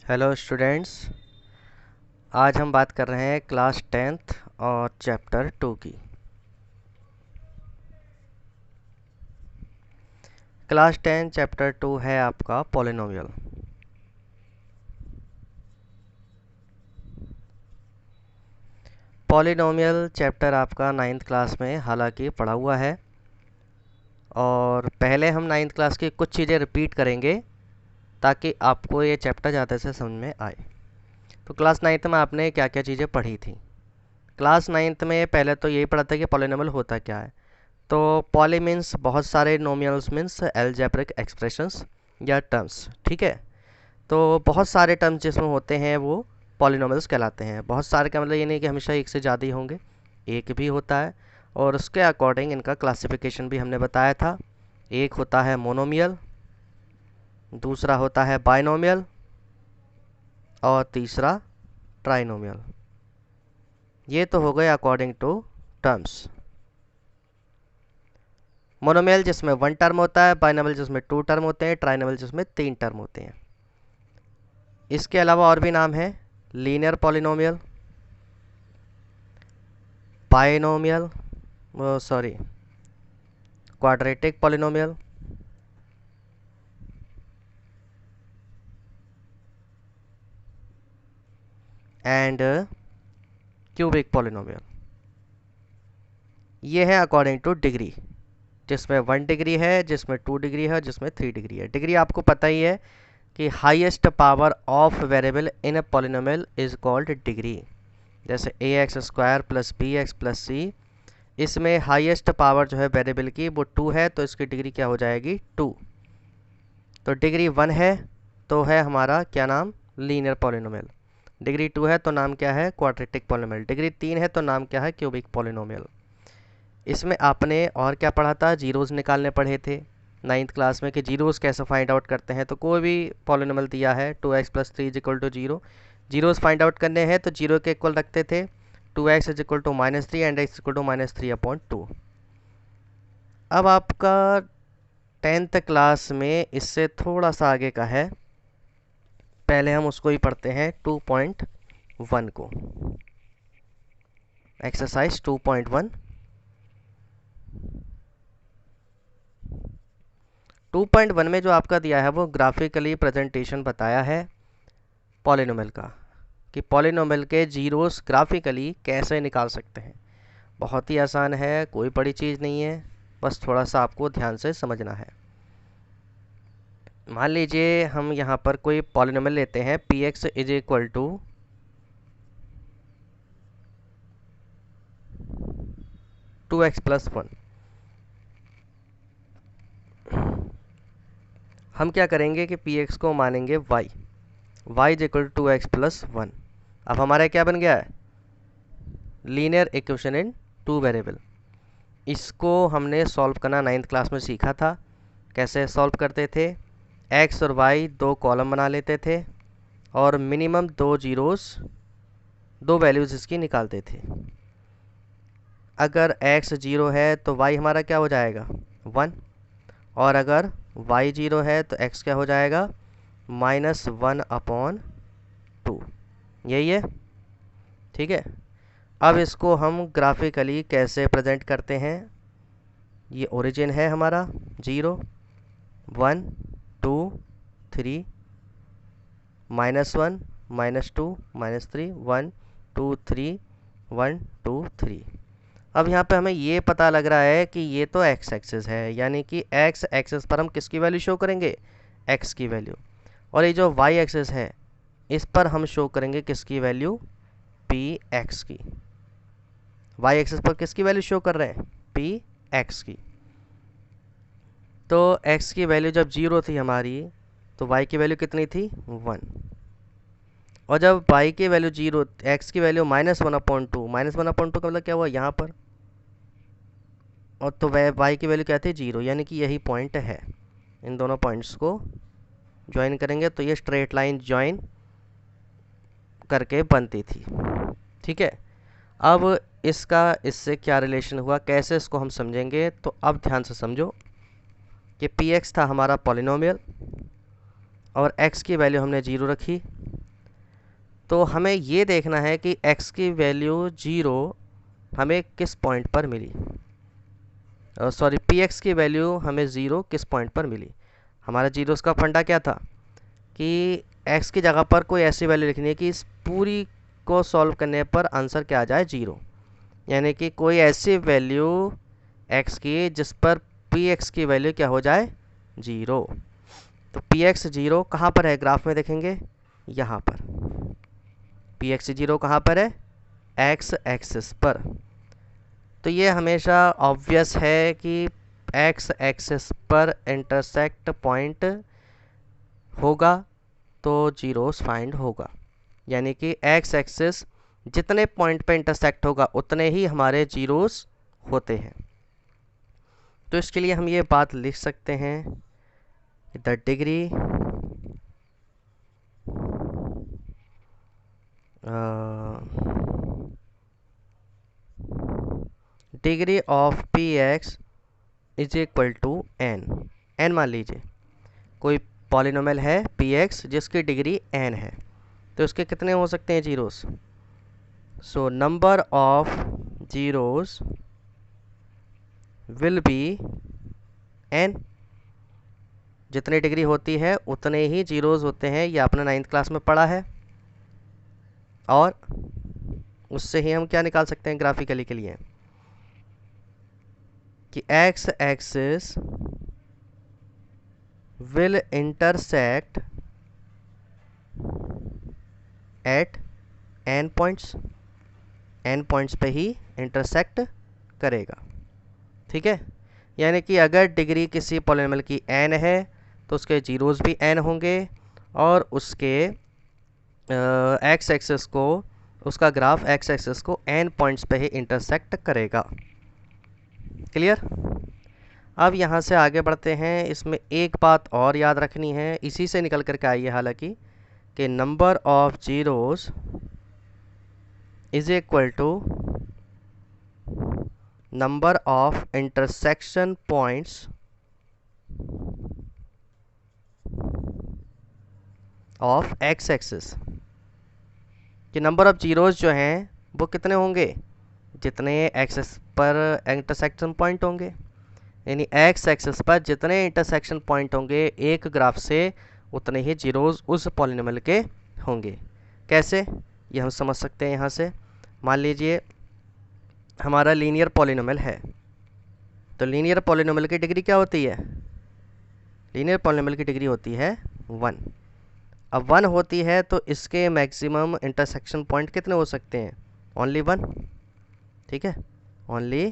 Hello students. आज हम बात कर रहे हैं क्लास 10th और चैप्टर 2 की। क्लास 10 चैप्टर 2 है आपका पॉलिनोमियल। पॉलिनोमियल चैप्टर आपका 9th क्लास में हालांकि पढ़ा हुआ है, और पहले हम 9th क्लास की कुछ चीज़ें रिपीट करेंगे ताकि आपको ये चैप्टर ज़्यादा से समझ में आए। तो क्लास 9th में आपने क्या क्या चीज़ें पढ़ी थी? क्लास 9th में पहले तो यही पढ़ा था कि पॉलिनोमियल होता क्या है। तो पॉली मीन्स बहुत सारे, नोमिनल्स मीन्स एल्जेब्रिक एक्सप्रेशंस या टर्म्स। ठीक है, तो बहुत सारे टर्म्स जिसमें होते हैं वो पॉलिनोमियल्स कहलाते हैं। बहुत सारे का मतलब ये नहीं कि हमेशा एक से ज़्यादा ही होंगे, एक भी होता है, और उसके अकॉर्डिंग इनका क्लासिफिकेशन भी हमने बताया था। एक होता है मोनोमियल, दूसरा होता है बाइनोमियल, और तीसरा ट्राइनोमियल। ये तो हो गए अकॉर्डिंग टू टर्म्स। मोनोमियल जिसमें 1 टर्म होता है, बाइनोमियल जिसमें 2 टर्म होते हैं, ट्राइनोमियल जिसमें 3 टर्म होते हैं। इसके अलावा और भी नाम है: linear polynomial, binomial, sorry quadratic polynomial, and cubic polynomial. ये है अकॉर्डिंग टू डिग्री, जिसमें 1 डिग्री है, जिसमें 2 डिग्री है, जिसमें 3 डिग्री है। डिग्री आपको पता ही है कि highest power of variable in a polynomial is called degree. जैसे ax² plus bx plus c, इसमें हाईएस्ट पावर जो है वेरिएबल की वो 2 है, तो इसकी डिग्री क्या हो जाएगी? 2। तो डिग्री 1 है तो है हमारा क्या नाम? Linear polynomial. डिग्री 2 है तो नाम क्या है? Quadratic polynomial. डिग्री 3 है तो नाम क्या है? Cubic polynomial. इसमें आपने और क्या पढ़ा था? जीरोज़ निकालने पढ़े थे 9th क्लास में कि जीरोज़ कैसे फाइंड आउट करते हैं। तो कोई भी पॉलिनोमियल दिया है 2x + 3 = 0, जीरोज़ फाइंड आउट करने हैं तो जीरो के इक्वल रखते थे 2x = -3 एंड x = -3/2। अब आपका 10th क्लास में इससे थोड़ा सा आगे का है, पहले हम उसको ही पढ़ते हैं 2.1 को। एक्सरसाइज 2.1। 2.1 में जो आपका दिया है वो ग्राफिकली प्रेजेंटेशन बताया है पॉलिनोमियल का, कि पॉलिनोमियल के जीरोस ग्राफिकली कैसे निकाल सकते हैं। बहुत ही आसान है, कोई बड़ी चीज़ नहीं है, बस थोड़ा सा आपको ध्यान से समझना है। मान लीजिए हम यहाँ पर कोई पॉलिनोमियल लेते हैं px = 2x + 1। हम क्या करेंगे कि px को मानेंगे y = 2x + 1। अब हमारा क्या बन गया है? Linear equation in 2 variable. इसको हमने सॉल्व करना 9th क्लास में सीखा था। कैसे सॉल्व करते थे? x और y दो कॉलम बना लेते थे और मिनिमम 2 जीरोस, 2 वैल्यूज़ इसकी निकालते थे। अगर x 0 है तो y हमारा क्या हो जाएगा? 1, और अगर y 0 है तो x क्या हो जाएगा? -1/2। यही है, ठीक है। अब इसको हम ग्राफिकली कैसे प्रेजेंट करते हैं? ये ओरिजिन है हमारा 0, 1, 2, 3, -1, -2, -3, 1, 2, 3, 1, 2, 3। अब यहाँ पे हमें ये पता लग रहा है कि ये तो x एक्सिस है, यानी कि x एक्सिस पर हम किसकी वैल्यू शो करेंगे? x की वैल्यू। और ये जो y एक्सिस है इस पर हम शो करेंगे किसकी वैल्यू? px की। y एक्सिस पर किसकी वैल्यू शो कर रहे हैं? px की। तो x की वैल्यू जब 0 थी हमारी, तो y की वैल्यू कितनी थी? 1। और जब y की वैल्यू 0, x की वैल्यू -1/2, -1/2 का मतलब क्या हुआ यहाँ पर? और तो y की वैल्यू क्या थी? 0, यानी कि यही पॉइंट है। इन दोनों पॉइंट्स को ज्वाइन करेंगे तो ये स्ट्रेट लाइन ज्वाइन करके बनती थी, ठीक है। अब इसका इससे क्या रिलेशन हुआ, कैसे इसको हम समझेंगे? तो अब ध्यान से समझो कि px था हमारा पॉलिनोमियल और x की वैल्यू हमने 0 रखी, तो हमें ये देखना है कि x की वैल्यू 0 हमें किस पॉइंट पर मिली, सॉरी px की वैल्यू हमें 0 किस पॉइंट पर मिली। हमारा जीरोस का फंडा क्या था कि x की जगह पर कोई ऐसी वैल्यू लिखनी है कि इस पूरी को सॉल्व करने पर आंसर क्या आ जाए 0, यानी कि कोई ऐसी वैल्यू x की जिस पर px की वैल्यू क्या हो जाए 0। तो px 0 कहाँ पर है ग्राफ में देखेंगे, यहाँ पर px 0 कहाँ पर है, x एक्सिस पर। तो ये हमेशा ऑब्वियस है कि x एक्सिस पर इंटरसेक्ट पॉइंट होगा तो जीरोस फाइंड होगा, यानी कि x एक्सिस जितने पॉइंट पे इंटरसेक्ट होगा उतने ही हमारे जीरोस होते हैं। तो इसके लिए हम ये बात लिख सकते हैं, the degree of p x is equal to n. N मान लीजिए कोई पॉलिनोमियल है पी एक्स जिसकी डिग्री एन है, तो उसके कितने हो सकते हैं zeros. So number of zeros will be n. जितनी डिग्री होती है उतने ही जीरोस होते हैं, ये आपने 9th क्लास में पढ़ा है। और उससे ही हम क्या निकाल सकते हैं ग्राफिकली के लिए कि x axis will intersect at n points, n points पे ही इंटरसेक्ट करेगा। ठीक है, यानी कि अगर डिग्री किसी पॉलिनोमियल की n है तो उसके जीरोस भी n होंगे और उसके x एक्सिस को, उसका ग्राफ x एक्सिस को n पॉइंट्स पे ही इंटरसेक्ट करेगा। क्लियर। अब यहाँ से आगे बढ़ते हैं। इसमें एक बात और याद रखनी है, इसी से निकल करके आई है हालांकि, कि number of zeros is equal to number of intersection points of x axis. कि नंबर ऑफ जीरोस जो हैं वो कितने होंगे, जितने एक्सिस पर इंटरसेक्शन पॉइंट होंगे, यानी एक्स एक्सिस पर जितने इंटरसेक्शन पॉइंट होंगे एक ग्राफ से उतने ही जीरोस उस पॉलिनोमियल के होंगे। कैसे, ये हम समझ सकते हैं यहाँ से। मान लीजिए हमारा लीनियर पॉलिनोमियल है, तो लीनियर पॉलिनोमियल की डिग्री क्या होती है, लीनियर पॉलिनोमियल की डिग्री होती है 1। अब 1 होती है तो इसके मैक्सिमम इंटरसेक्शन पॉइंट कितने हो सकते हैं, ओनली 1। ठीक है, only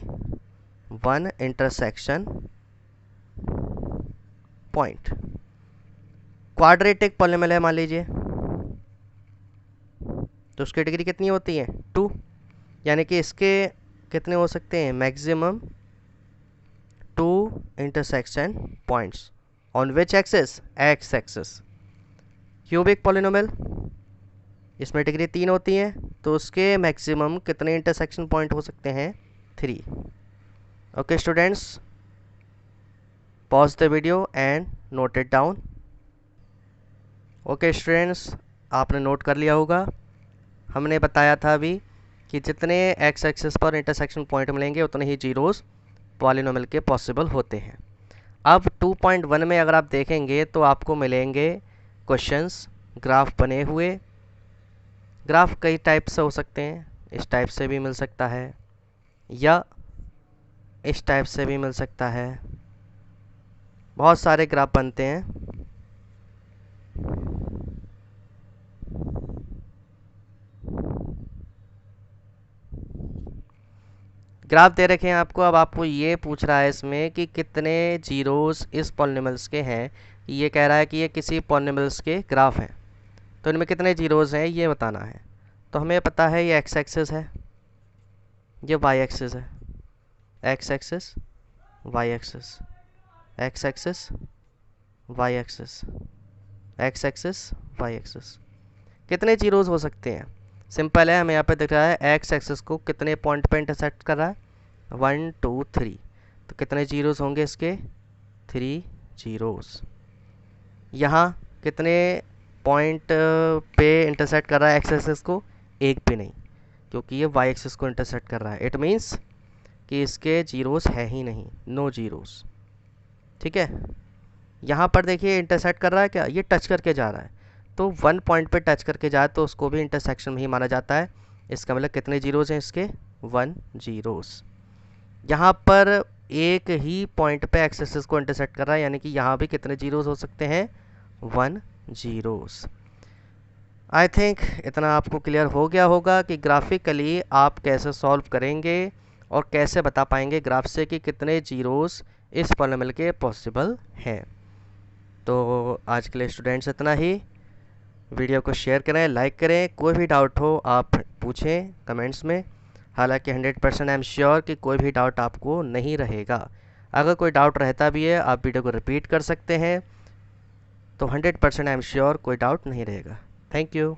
1 intersection point. Quadratic polynomial है मान लीजिए, तो उसकी डिग्री कितनी होती है 2, यानी कि इसके कितने हो सकते हैं maximum 2 intersection points on which axis, x axis. Cubic polynomial, इसमें डिग्री 3 होती है तो उसके मैक्सिमम कितने इंटरसेक्शन पॉइंट हो सकते हैं 3। Okay students, pause the video and note it down. Okay students, आपने नोट कर लिया होगा। हमने बताया था अभी कि जितने एक्स एक्सिस पर इंटरसेक्शन पॉइंट मिलेंगे उतने ही जीरोस पॉलिनोमियल के पॉसिबल होते हैं। अब 2.1 में अगर आप देखेंगे तो आपको मिलेंगे क्वेश्चंस, ग्राफ बने हुए। ग्राफ कई टाइप से हो सकते हैं, इस टाइप से भी मिल सकता है या इस टाइप से भी मिल सकता है, बहुत सारे ग्राफ बनते हैं। ग्राफ दे रखे हैं आपको, अब आपको ये पूछ रहा है इसमें कि कितने जीरोस इस पॉलिनोमियल्स के हैं। ये कह रहा है कि ये किसी पॉलिनोमियल्स के ग्राफ हैं, तो इनमें कितने जीरोस हैं ये बताना है। तो हमें पता है ये एक्स एक्सिस है, ये वाई एक्सिस है, x axis y axis, x axis y axis, x axis y axis. कितने जीरोस हो सकते हैं, सिंपल है, हमें यहाँ पे दिख रहा है एक्स एक्सिस को कितने पॉइंट पे इंटरसेक्ट कर रहा है 1 2 3, तो कितने जीरोस होंगे इसके 3 जीरोस। यहाँ कितने पॉइंट पे इंटरसेक्ट कर रहा है एक्स एक्सिस को? एक भी नहीं, क्योंकि ये वाई एक्सिस को इंटरसेक्ट कर रहा है। इट मीन्स कि इसके जीरोस है ही नहीं, नो जीरोस। ठीक है, यहाँ पर देखिए इंटरसेक्ट कर रहा है क्या? ये टच करके जा रहा है, तो 1 पॉइंट पे टच करके जाए तो उसको भी इंटरसेक्शन में ही माना जाता है। इसका मतलब कितने जीरोस हैं इसके? 1 जीरोस। यहाँ पर एक ही पॉइंट पे एक्स एक्सिस को इंटरसेक्ट कर रहा है, यानी कि यहाँ भी कितने जीरोस हो सकते हैं? 1 जीरोस। आई थिंक इतना आपको क्लियर हो गया होगा कि ग्राफिकली आप कैसे सॉल्व करेंगे और कैसे बता पाएंगे ग्राफ से कि कितने जीरोस इस पॉलिनोमियल के पॉसिबल हैं। तो आज के लिए स्टूडेंट्स इतना ही। वीडियो को शेयर करें, लाइक करें। कोई भी डाउट हो आप पूछें कमेंट्स में। हालांकि 100% आई एम श्योर कि कोई भी डाउट आपको नहीं रहेगा। अगर कोई डाउट रहता भी है आप वीडियो को रिपीट कर सकते हैं, तो 100% आई एम श्योर कोई डाउट नहीं रहेगा। Thank you.